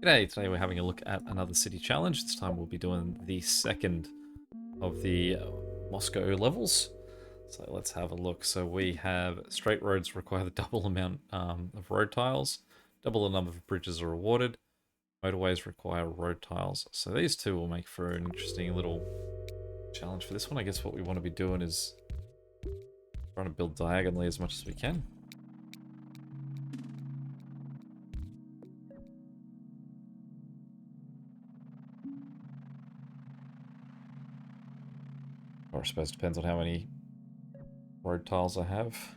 G'day, today we're having a look at another city challenge. This time we'll be doing the second of the Moscow levels. So let's have a look. So we have straight roads require the double amount of road tiles, double the number of bridges are awarded, motorways require road tiles. So these two will make for an interesting little challenge. For this one, I guess what we want to be doing is trying to build diagonally as much as we can. Or I suppose it depends on how many road tiles I have.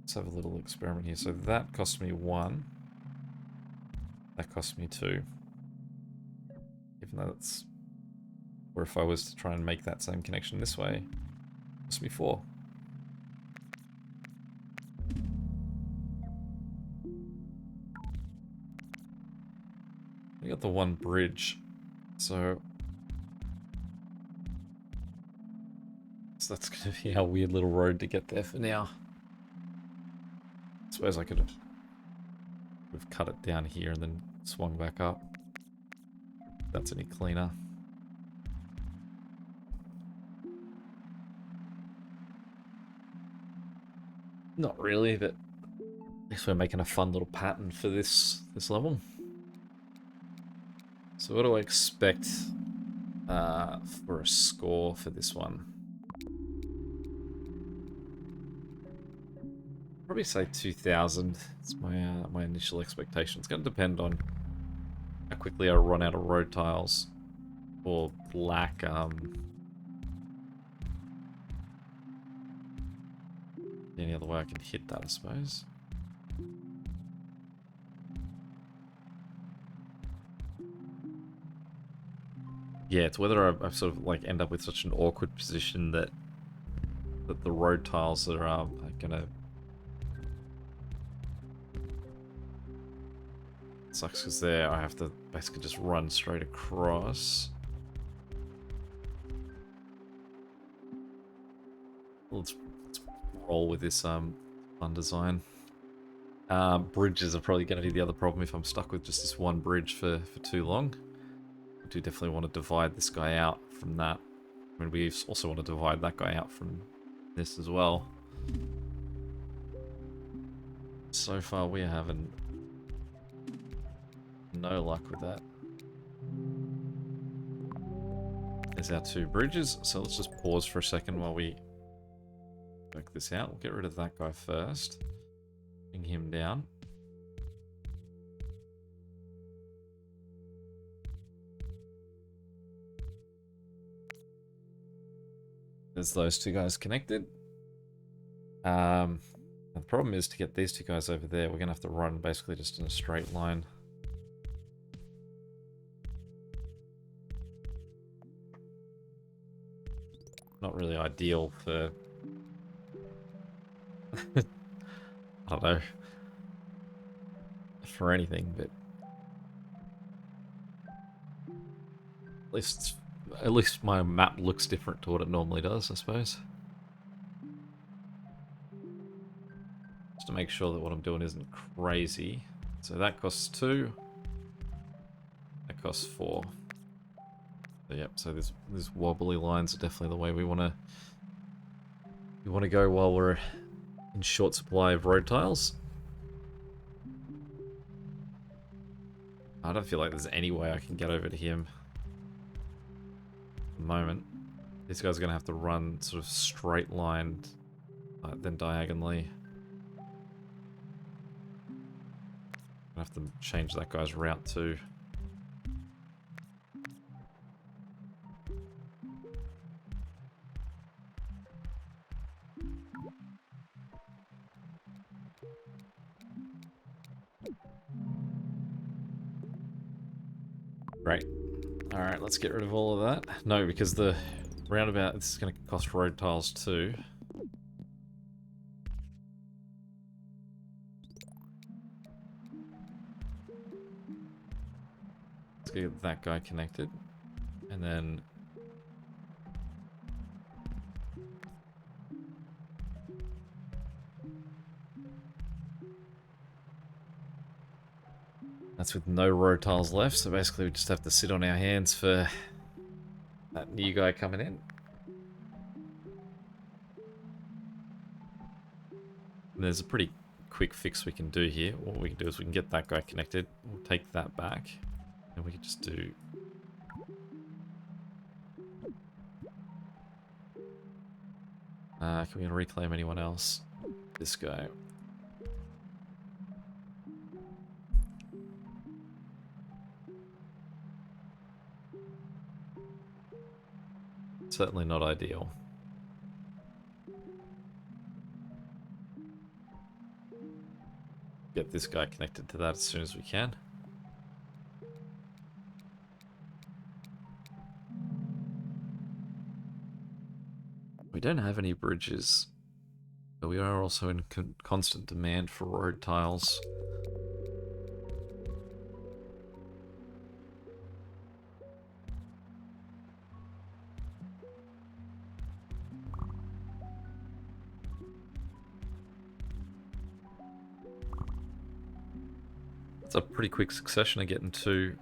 Let's have a little experiment here. So that cost me 1. That cost me 2. Even though it's... Or if I was to try and make that same connection this way, it cost me 4. We got the one bridge. So that's going to be our weird little road to get there for now. I suppose I could have cut it down here and then swung back up. If that's any cleaner. Not really, but at least we're making a fun little pattern for this level. So what do I expect for a score for this one? Probably say 2,000. It's my initial expectation. It's going to depend on how quickly I run out of road tiles or lack any other way I can hit that, I suppose. Yeah, it's whether I sort of like end up with such an awkward position that the road tiles are gonna... Sucks because there I have to basically just run straight across. Let's roll with this fun design. Bridges are probably going to be the other problem if I'm stuck with just this one bridge for too long. I do definitely want to divide this guy out from that. I mean, we also want to divide that guy out from this as well. So far, we are having no luck with that. There's our 2 bridges, so let's just pause for a second while we work this out. We'll get rid of that guy first. Bring him down. There's those 2 guys connected. The problem is to get these 2 guys over there, we're going to have to run basically just in a straight line. Not really ideal for... I don't know. For anything, but... At least my map looks different to what it normally does, I suppose. Just to make sure that what I'm doing isn't crazy. So that costs 2. That costs 4. So yep, so these wobbly lines are definitely the way we want to go while we're in short supply of road tiles. I don't feel like there's any way I can get over to him at the moment. These guys are going to have to run sort of straight lined, then diagonally. I have to change that guy's route too. Great. Alright, let's get rid of all of that. No, because the roundabout, this is going to cost road tiles too. Let's get that guy connected. And then... That's with no road tiles left, so basically we just have to sit on our hands for that new guy coming in. And there's a pretty quick fix we can do here. What we can do is we can get that guy connected. We'll take that back. And we can just do... can we reclaim anyone else? This guy. Certainly not ideal. Get this guy connected to that as soon as we can. We don't have any bridges, but we are also in constant demand for road tiles. It's a pretty quick succession of getting two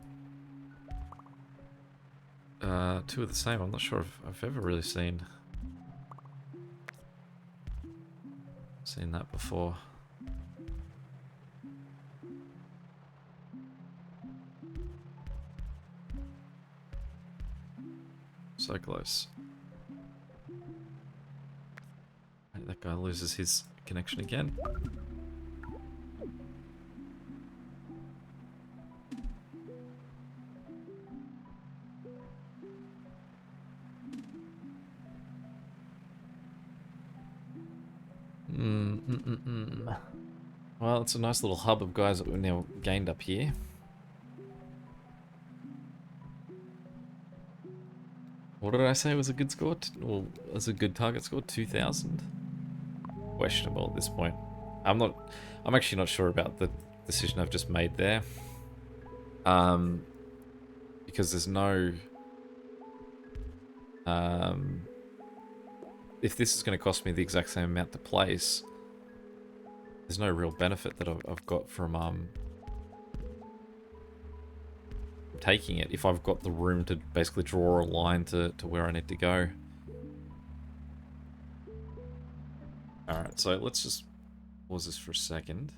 of the same. I'm not sure if I've ever really seen that before. So close. That guy loses his connection again. Well, it's a nice little hub of guys that we've now gained up here. What did I say was a good score? Well, was a good target score? 2,000? Questionable at this point. I'm actually not sure about the decision I've just made there. Because there's no... if this is going to cost me the exact same amount to place, there's no real benefit that I've got from taking it if I've got the room to basically draw a line to where I need to go. Alright, so let's just pause this for a second.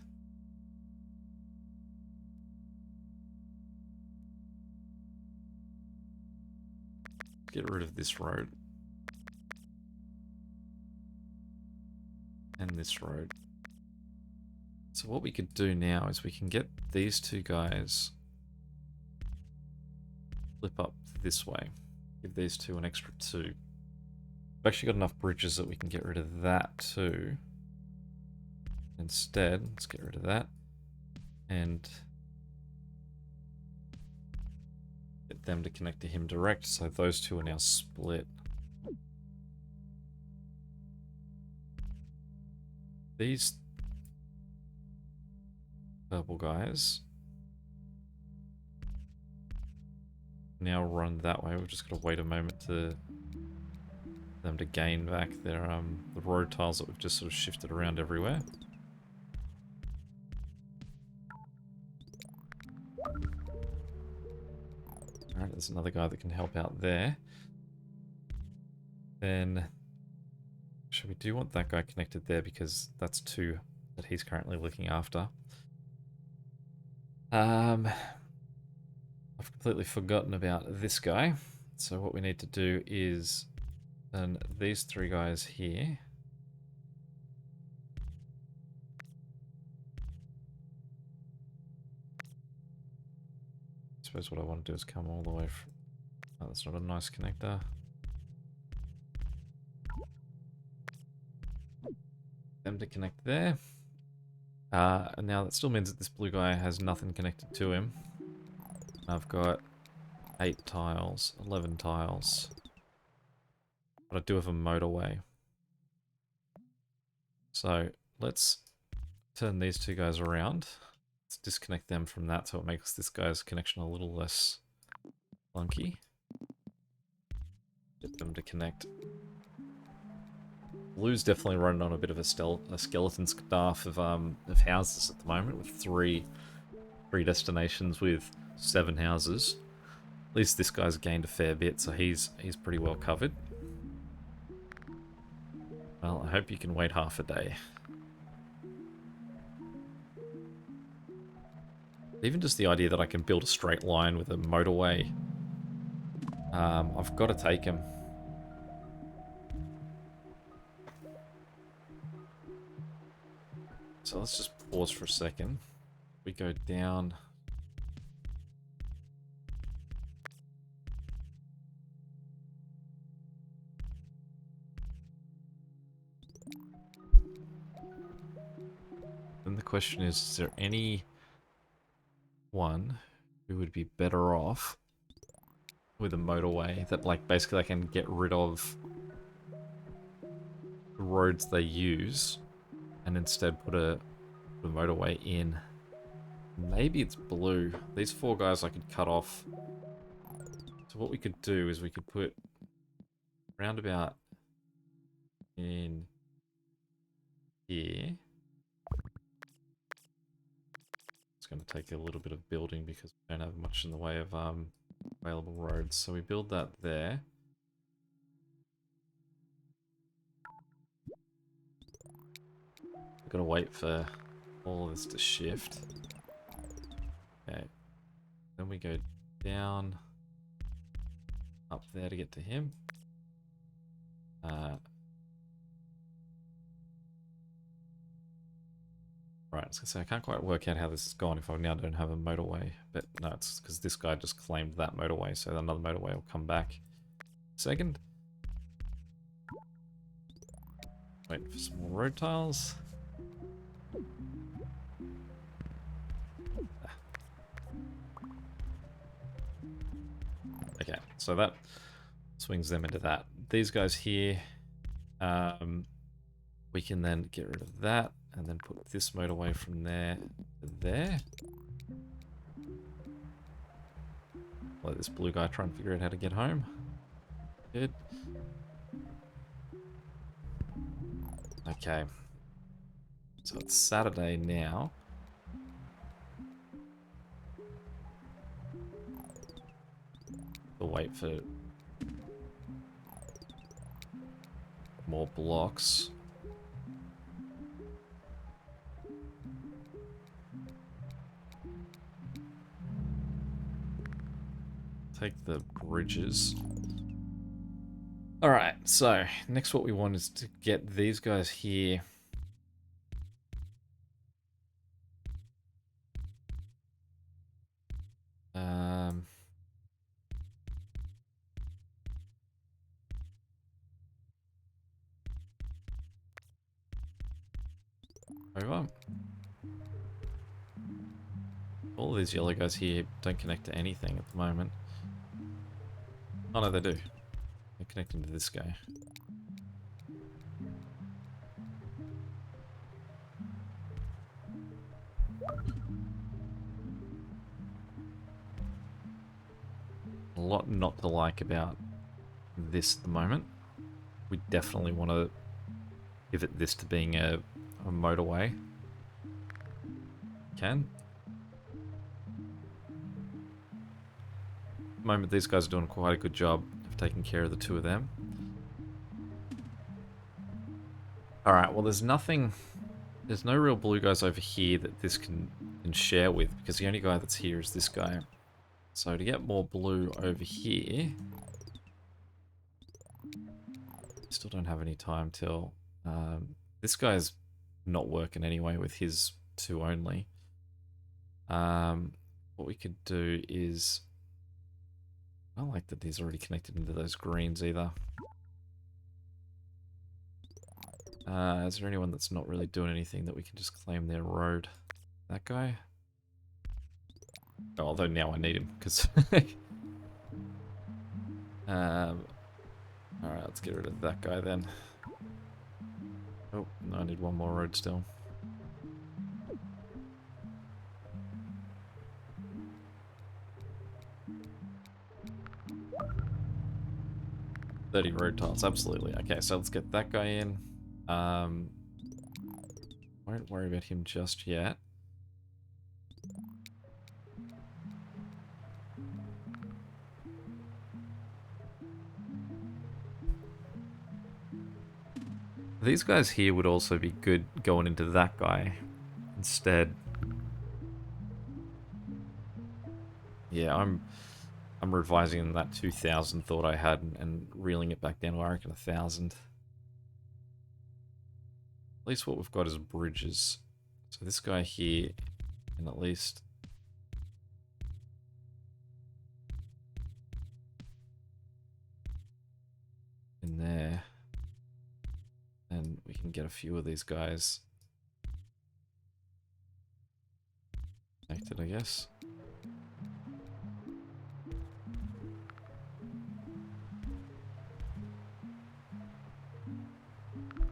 Get rid of this road. And this road. So what we could do now is we can get these two guys flip up this way. Give these two an extra 2. We've actually got enough bridges that we can get rid of that too. Instead, let's get rid of that and get them to connect to him direct, so those two are now split. These purple guys now run that way. We've just got to wait a moment to them to gain back their the road tiles that we've just sort of shifted around everywhere. Alright, there's another guy that can help out there. Then actually, we do want that guy connected there because that's 2 that he's currently looking after. I've completely forgotten about this guy. So what we need to do is turn these 3 guys here. I suppose what I want to do is come all the way from... Oh, that's not a nice connector. Them to connect there. And now that still means that this blue guy has nothing connected to him. I've got 8 tiles, 11 tiles. But I do have a motorway. So let's turn these 2 guys around. Let's disconnect them from that so it makes this guy's connection a little less clunky. Get them to connect. Blue's definitely running on a bit of a skeleton staff of houses at the moment, with 3 3 destinations with 7 houses. At least this guy's gained a fair bit, so he's pretty well covered. Well, I hope you can wait half a day. Even just the idea that I can build a straight line with a motorway, I've got to take him. So let's just pause for a second. We go down. Then the question is there any one who would be better off with a motorway that, like, basically I can get rid of the roads they use and instead put a motorway in? Maybe it's blue. These 4 guys I could cut off. So what we could do is we could put roundabout in here. It's going to take a little bit of building because we don't have much in the way of available roads. So we build that there. I've got to wait for all of this to shift. Okay. Then we go down up there to get to him. Right, I was going to say, I can't quite work out how this is gone if I now don't have a motorway. But no, it's because this guy just claimed that motorway, so another motorway will come back. Second. Wait for some more road tiles. Okay, so that swings them into that. These guys here, we can then get rid of that and then put this motorway from there to there. Let this blue guy try and figure out how to get home. Good. Okay. So it's Saturday now. We'll wait for more blocks. Take the bridges. Alright, so next what we want is to get these guys here. Over. All of these yellow guys here don't connect to anything at the moment. Oh no, they do. They're connecting to this guy. A lot not to like about this at the moment. We definitely want to pivot this to being a motorway. Can. At the moment, these guys are doing quite a good job of taking care of the 2 of them. Alright, well there's nothing... There's no real blue guys over here that this can share with, because the only guy that's here is this guy. So to get more blue over here... Still don't have any time till... this guy's not working anyway with his 2 only. What we could do is... I don't like that these are already connected into those greens either. Is there anyone that's not really doing anything that we can just claim their road? That guy? Oh, although now I need him, because... Alright, let's get rid of that guy then. Oh, no, I need one more road still. $30 road tiles, absolutely. Okay, so let's get that guy in. Won't worry about him just yet. These guys here would also be good going into that guy instead. Yeah, I'm revising that 2,000 thought I had and reeling it back down to, I reckon, 1,000. At least what we've got is bridges. So this guy here, and at least in there, and we can get a few of these guys connected, I guess.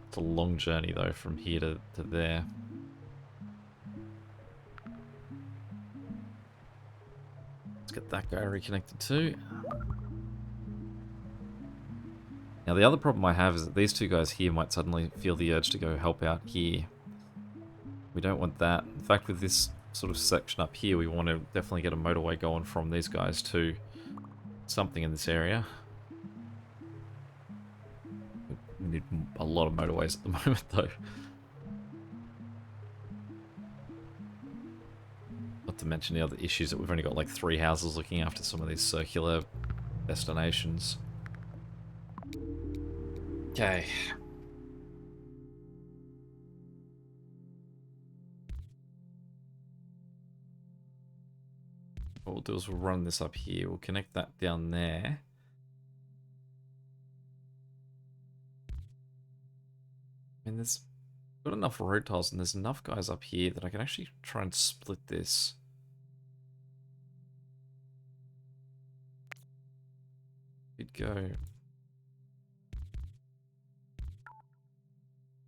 It's a long journey though from here to there. Let's get that guy reconnected too. Now the other problem I have is that these two guys here might suddenly feel the urge to go help out here. We don't want that. In fact, with this sort of section up here, we want to definitely get a motorway going from these guys to something in this area. We need a lot of motorways at the moment though. Not to mention the other issues that we've only got like 3 houses looking after some of these circular destinations. Okay. What we'll do is we'll run this up here. We'll connect that down there. I mean, there's got enough road tiles and there's enough guys up here that I can actually try and split this. Could go.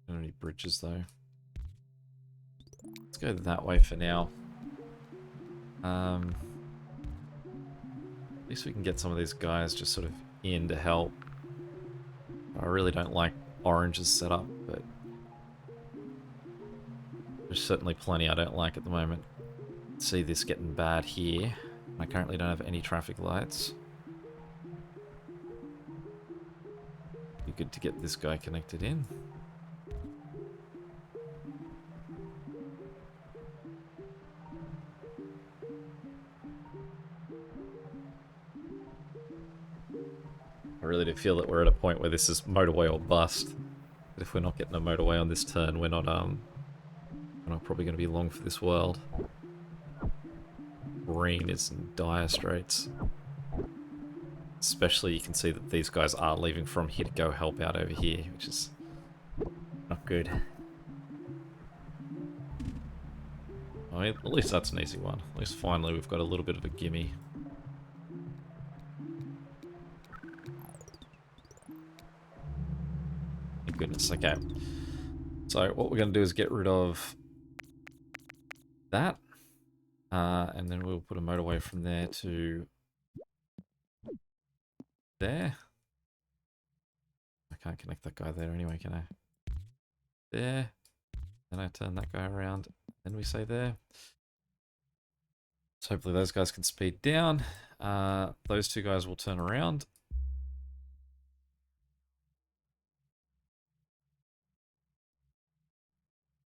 Don't need bridges though. Let's go that way for now. At least we can get some of these guys just sort of in to help. I really don't like Orange's setup, but there's certainly plenty I don't like at the moment. See this getting bad here. I currently don't have any traffic lights. Be good to get this guy connected in. I really do feel that we're at a point where this is motorway or bust. But if we're not getting a motorway on this turn, we're not probably going to be long for this world. Green is in dire straits. Especially you can see that these guys are leaving from here to go help out over here, which is not good. I mean, at least that's an easy one. At least finally we've got a little bit of a gimme. Thank goodness, okay. So what we're going to do is get rid of that. And then we'll put a motorway from there to there. I can't connect that guy there anyway, can I? There. Then I turn that guy around. Then we say there. So hopefully those guys can speed down. Those two guys will turn around.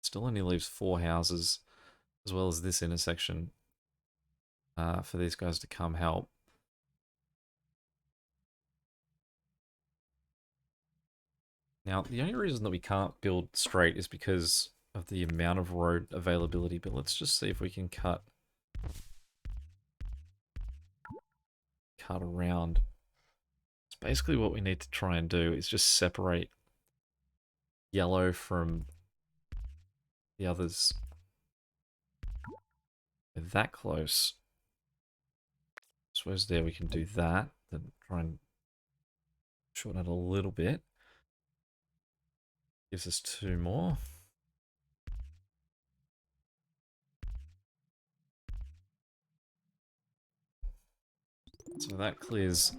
Still only leaves 4 houses, as well as this intersection, for these guys to come help. Now, the only reason that we can't build straight is because of the amount of road availability, but let's just see if we can cut around. It's basically what we need to try and do is just separate yellow from the others. We're that close. I suppose there we can do that, then try and shorten it a little bit. Gives us 2 more. So that clears.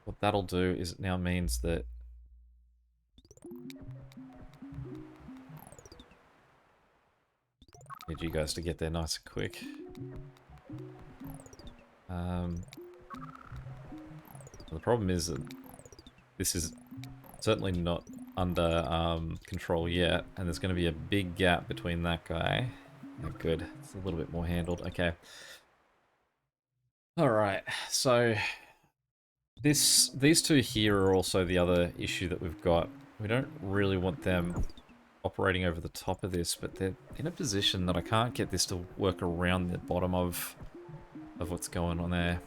What that'll do is it now means that need you guys to get there nice and quick. The problem is that this is certainly not under control yet, and there's going to be a big gap between that guy. Oh, good. It's a little bit more handled. Okay. All right. So these two here are also the other issue that we've got. We don't really want them operating over the top of this, but they're in a position that I can't get this to work around the bottom of what's going on there.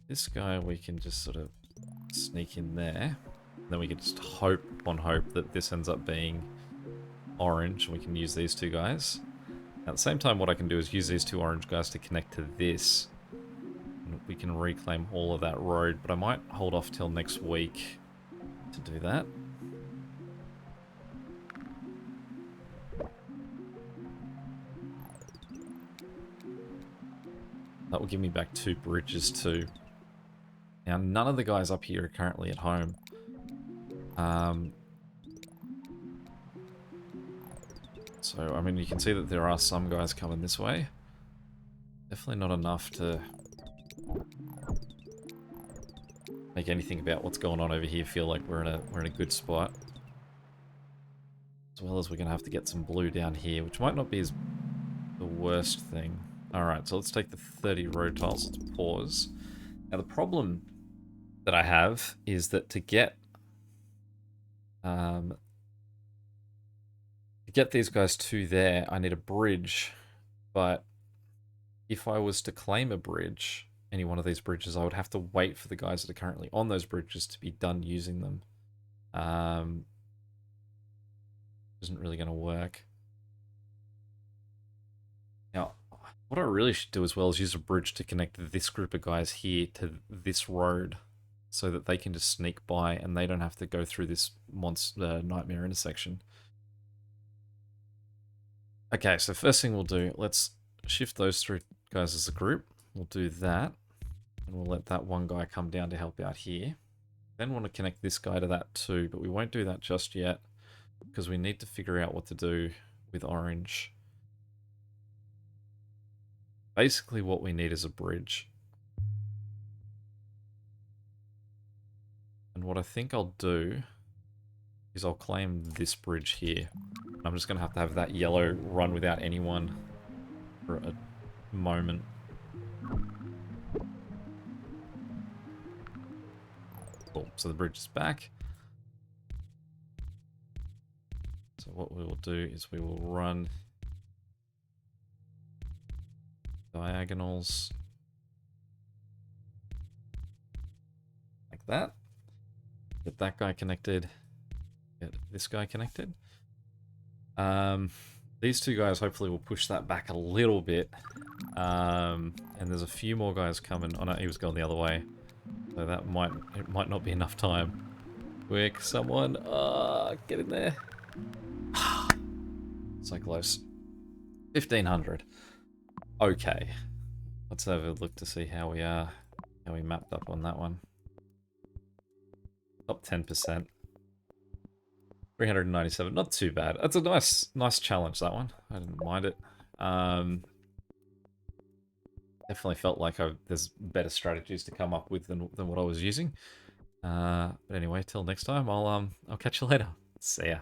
This guy we can just sort of sneak in there. Then we can just hope on hope that this ends up being orange, and we can use these two guys. At the same time, what I can do is use these two orange guys to connect to this. And we can reclaim all of that road, but I might hold off till next week to do that. That will give me back 2 bridges too. Now, none of the guys up here are currently at home. So, I mean, you can see that there are some guys coming this way. Definitely not enough to make anything about what's going on over here feel like we're in a good spot. As well as we're going to have to get some blue down here, which might not be as the worst thing. Alright, so let's take the 30 road tiles. Let's pause. Now, the problem that I have is that to get these guys to there, I need a bridge. But if I was to claim a bridge, any one of these bridges, I would have to wait for the guys that are currently on those bridges to be done using them. Isn't really going to work. Now, what I really should do as well is use a bridge to connect this group of guys here to this road, so that they can just sneak by and they don't have to go through this monster nightmare intersection. Okay, so first thing we'll do, let's shift those 3 guys as a group. We'll do that, and we'll let that one guy come down to help out here. Then want to connect this guy to that too, but we won't do that just yet, because we need to figure out what to do with orange. Basically what we need is a bridge. And what I think I'll do is I'll claim this bridge here. I'm just going to have that yellow run without anyone for a moment. Cool, so the bridge is back. So what we will do is we will run diagonals like that. Get that guy connected. Get this guy connected. These 2 guys hopefully will push that back a little bit. And there's a few more guys coming. Oh no, he was going the other way. So that it might not be enough time. Quick, someone, get in there. So close. 1500. Okay. Let's have a look to see how we mapped up on that one. Up 10%. 397, not too bad. That's a nice challenge, that one. I didn't mind it. Definitely felt like there's better strategies to come up with than what I was using. But anyway, till next time, I'll catch you later. See ya.